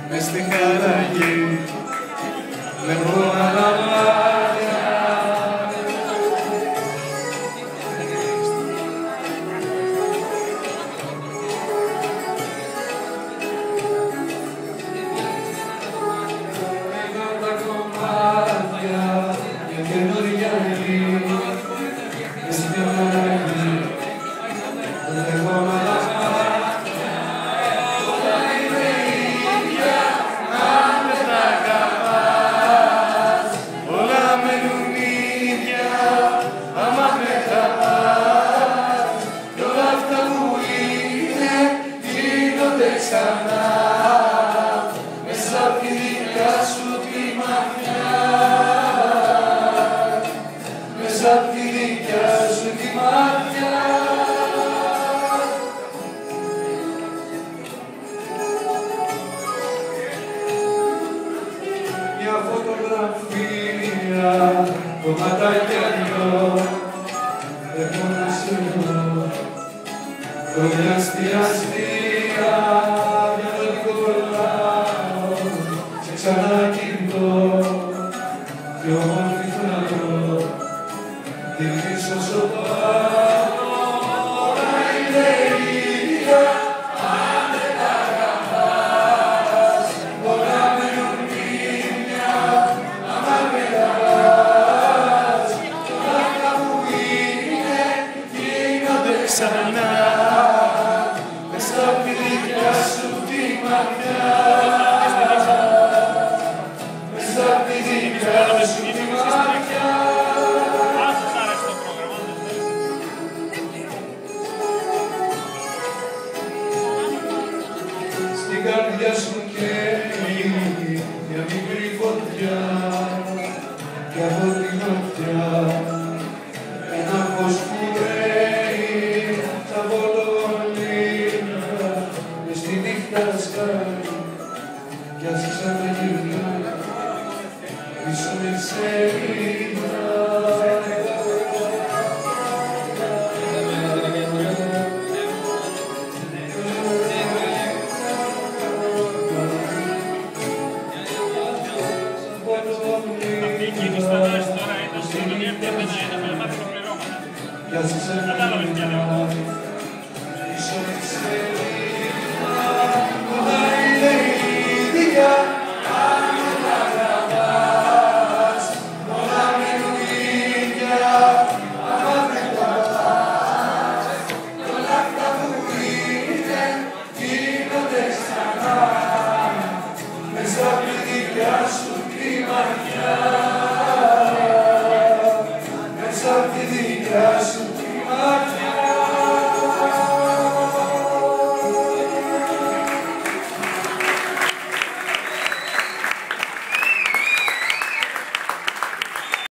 μες στη χαραγή βλέπω άλλα μάτια. Έχω τα κομμάτια μια καινούργια γη μες στη χαραγή βλέπω άλλα μάτια. Ξανά, μέσα απ' τη δικιά σου τη ματιά, μέσα απ' τη δικιά σου τη ματιά. Μια φωτογραφία, κομματάκια δυο, έχω να σε δω, χρόνια αστεία. Ξανακοιτώ κι όμορφη θα βρω τη πίσω όσο πάω. Όλα είναι ίδια αν δεν τα αγαπάς. Όλα μένουν ίδια άμα δεν τα πας. Όλα αυτά που είναι γίνονται ξανά μέσα απ' τη δικιά σου τη ματιά. Στην καρδιά σου καίει μια μικρή φωτιά κι από τη νοτιά ένα φως που ρέει τα βολονίνα μες στη νύχτα σκάει κι ας ξαναγυρνάει πίσω με ξέρει.